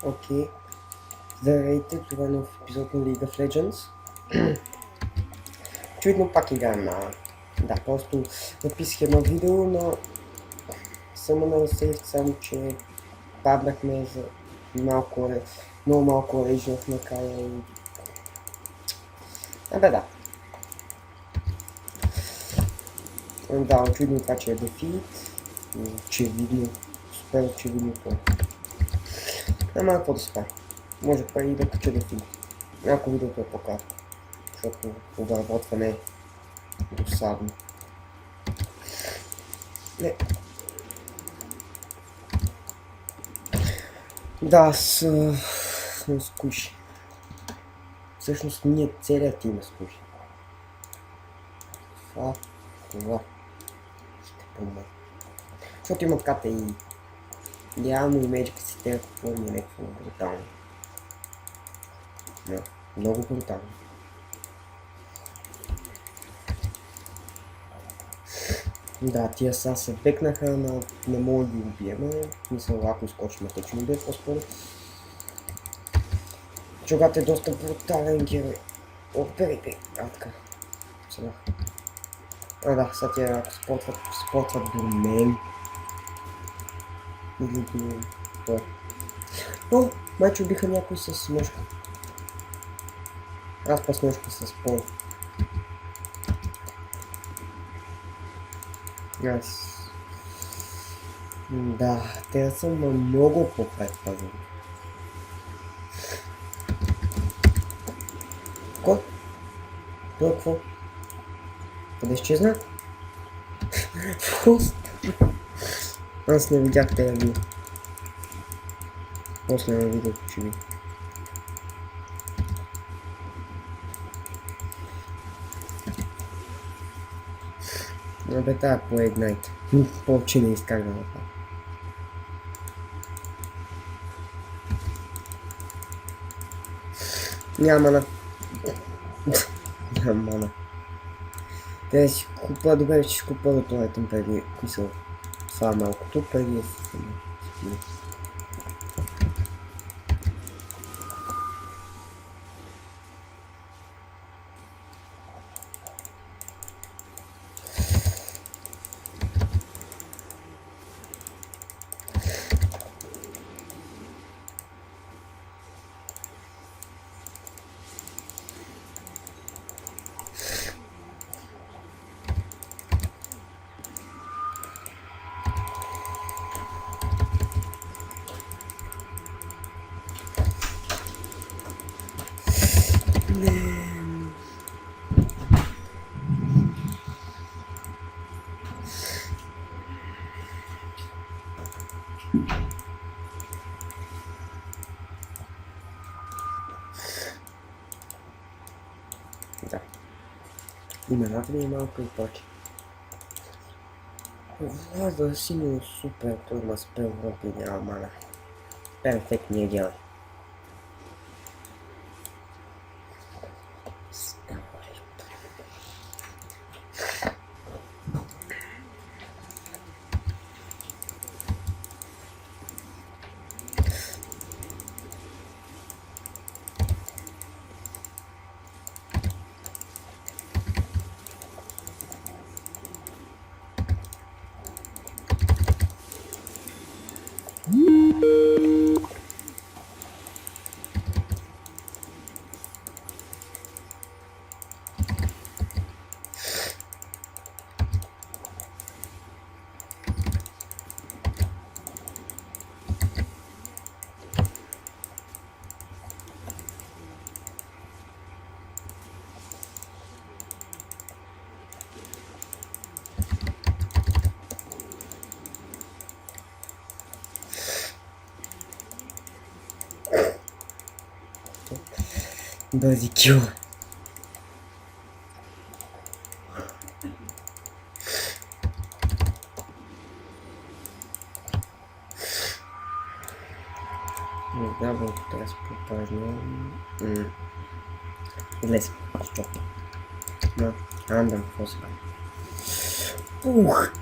Окей. Здравейте, това е нов епизод на League of Legends. Очевидно пак играем на... Да, просто написах едно видео, но съм на сейф, само че паднахме за малко, много малко рейжнах накрая и... Абе да. Да, очевидно това, че е дефит. Очевидно. Супер очевидно това. Ама какво да се прави? Може па и да кача дефит. Ако видеото е по-кратко, защото обработване е досадно. Не. Да, съм скуши. Всъщност ние целият тим е скуши. Това ще помня. Защото има ката и реално и Magic си те помня някакво брутално. Да, много брутално. Да, тия са се бекнаха, но не мога да ги убием. Мисля, ако изкочим тъчно бе, по-скоро. Чогат е доста брутален герой. Опери, така. Сега. Да, сега тия ако спортват до мен. Или до... Да. О, майче убиха някой с ножка. Аз пас ножка с пол. Аз... Да, те са много по-предпазени. Кой? Той какво? Къде изчезна? Аз не видях те ви. После не видях, че ви. Абе тая по Ignite. Повече не изкарва на това. Няма мана. Няма мана. Те си купа, добре, че си купа до това там преди, кои са това малкото, преди да си да. Имената ми е малко и проче. Влада силно супер трудна спел върпи няма мана. Перфектният герой. Бързи кил. Не знам, ако трябва да се попазнем. Излез, що? No, andam, какво се прави? Ух!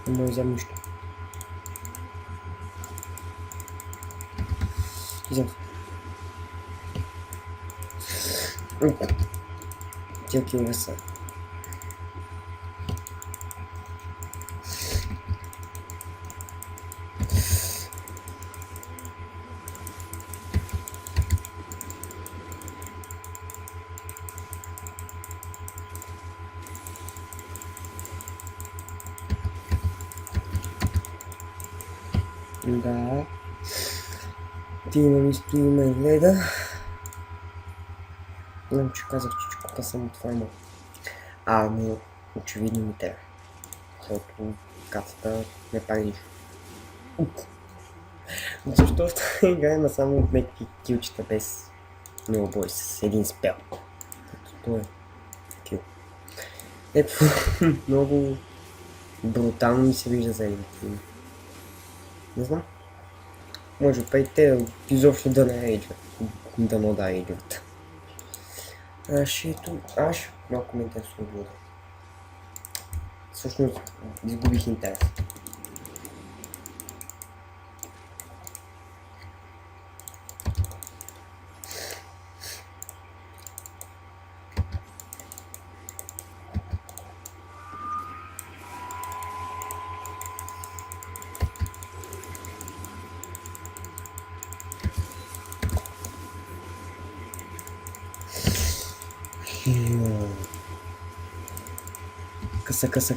Не мога да взема нищо. Взем. Тя килове са. Да. Отиваме ми стоиме гледа. Знам, че казах, че чуката съм отварна. Но очевидно ми трябва. Защото кацата не прави нищо. Защо ще играем само меки килчета без много бой с един спел? Като той е кил. Ето, много брутално ми се вижда за един кил. Не знам. Може па и те изобщо да не рейджват. Да не да рейджват. Аз малко ме интересува вода. Всъщност изгубих интерес.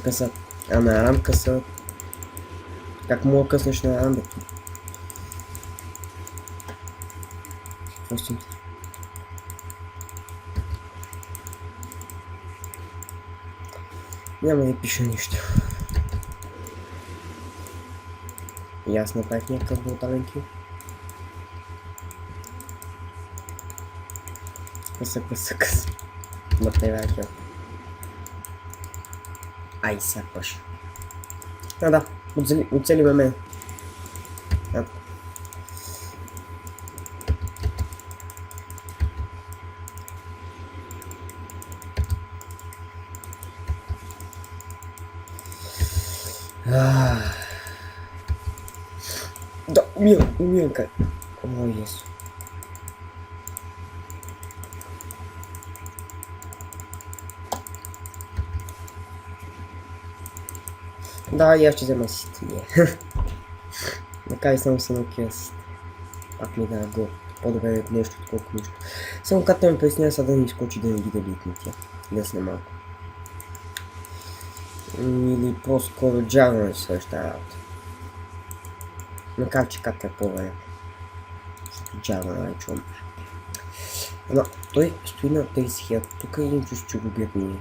Къса. А на Арам къса. Как мога къснеш на Арам, бе? Какво си? Няма да пиша нищо. И аз направих някакъв брутален кил. Къса. Направих я. Ай, сапаш. Да, оцелиме мен. Да, умирам как. О, Jesу. Да, я ще взема асистия. Макар и само са на асист. Пак ми дава гол. По-добре нещо, отколко нищо. Само като ме пресня са да не изкочи да не ги да битне тя. Лесна малко. Или по-скоро Джарно е същата работа. Макар че как е по-вероятно. Джарно е чум. Но той стои на 30 000. Тук е един чуш, че го бият ние.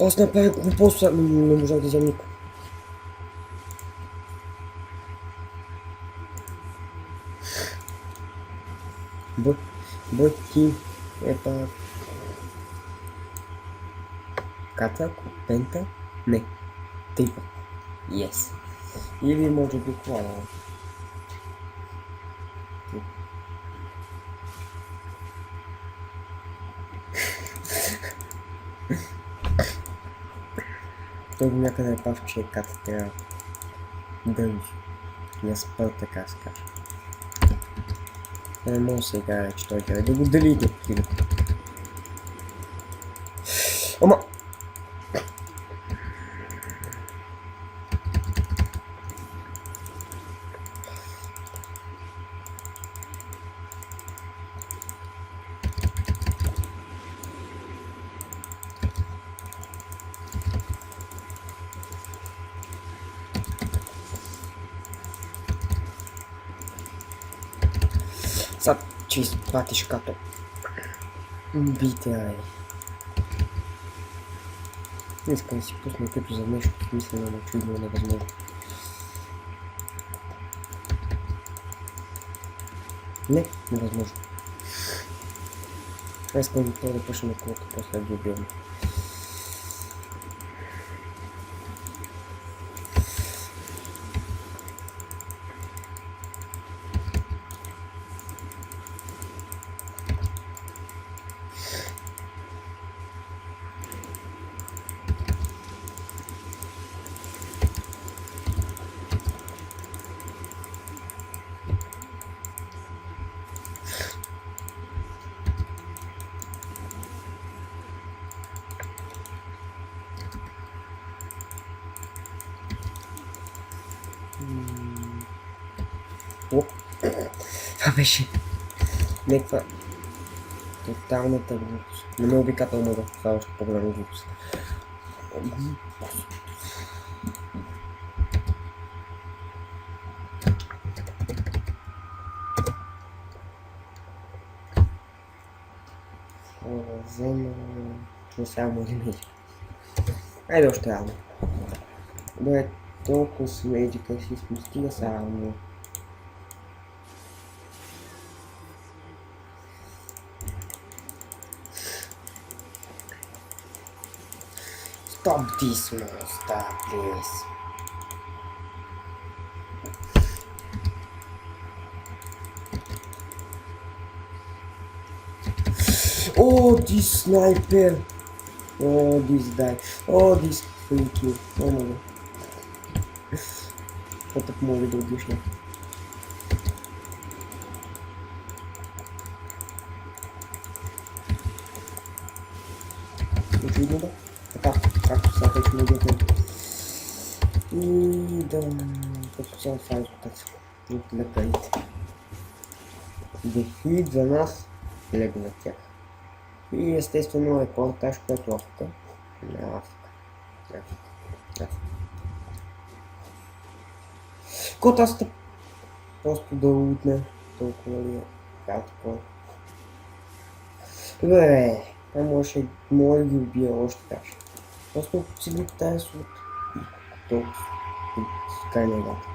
Аз направих глупост, не можах да взема никой. Бой ти е пак... Ката, пента? Не. Трипа. Yes. Или може би клада. Той някъде е пав, че ката трябва да ми. Не спъл така се каже. Не мога да се играе, че той трябва да го дали да отиде. Ама! Sad че изпратиш като. Бите, ай. Не искам да си пусна като за нещо, мисля на чудно невъзможно. Не, невъзможно. Аз искам да пуша на колата, после да ги убивам. Оп. Това беше някаква тоталната глупост. Не ме обикател мога. Това е още по-голяма глупост. Взема... Не само един медик. Айде още рано. Добре, толкова с медика си спустига само. Stop this monster, please. Oh, this sniper! Oh, this guy. Oh, this freaky. Oh my god. Вот так мога да убьешь. Очевидно, да? Така, както сега вече не идете. И да... Като цяло това е резултат от лекарите. Дефит за нас, лего за тях. И естествено репортаж, който е Африка. На Африка. Котаста просто да утне толкова ли е кратко. Добре, може да ги убия още така. Просто цели тази суд и толкова с край на играта.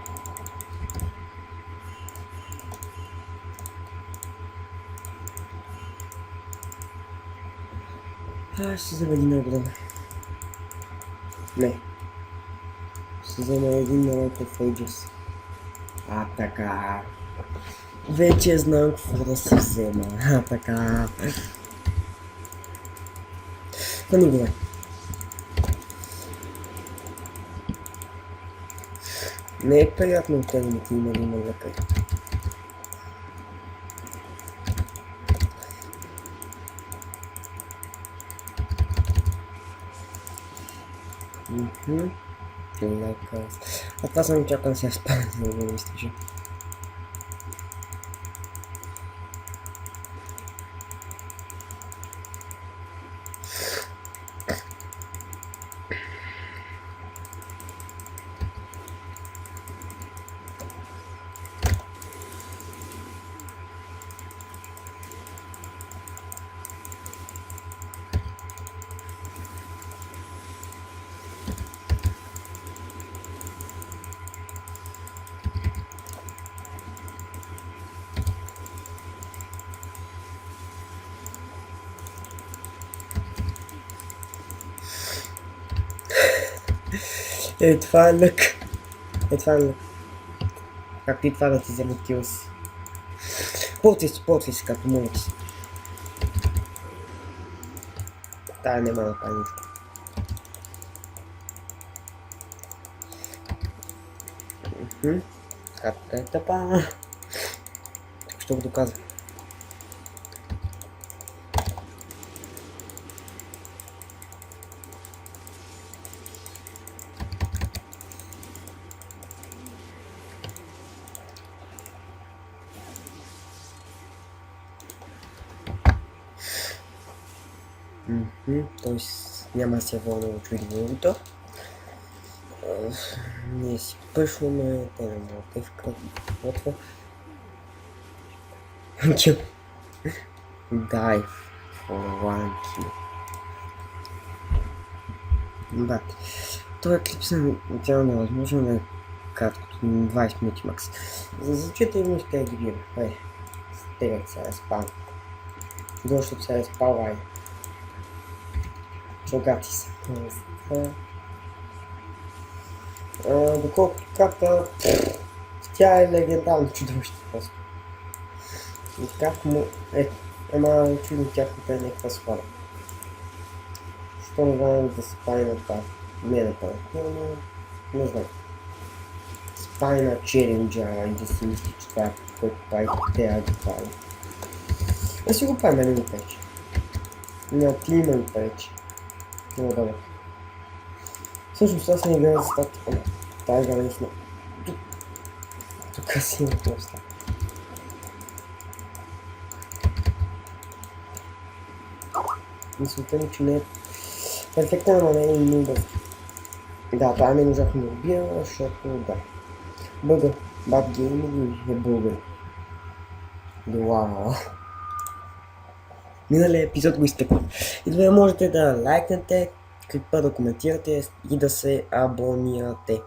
Ще се взема един награда. Не. Ще се взема един на Light of Ages. Така. Вече знам какво да се взема. Така. Това не го е. Не е приятно от тебе да ти има да има лекар. Лекар. А това съм чакал да се спа, за да го изтежа. Това е лък. Това е лък. Както и това да ти вземе кил си. Полци си, както моля ти си. Тая няма да прави нищо. Както е тъпа. Що го доказва. Тоест няма да се вълна очевидно. Ние си пъшваме, те не могат да вкратва. Kill. Die for one kill. Да. Това клип съм цяло невъзможно да е кратко, 20 минути макс. За 4 минути да ги видим. Ай, стегай сега спам. Защото сега спал, ай. Чогати се. Доколкото карта, тя е легендарно чудовище просто. И как му... ама чудно тяхната е някаква склада. Що не знам да се пази на това? Не на това, не знам. Спай на челенджа и да си мисли, че това е който прави, трябва да прави. Да си го прави, мене ми пречи. На ти има ми пречи. Много добре. Всъщност аз не играя за статика. Тази игра наистина красиво просто. Мисълта ми, че не е перфектен, но не е и много. Да, това мен ужасно ме убива, защото да. Бъга, баб гейминг е българ. Вау. Миналия епизод го изтъкнах. И добре, можете да лайкнете, клипа да коментирате и да се абонирате.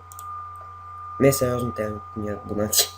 Не сериозно те ми абонати.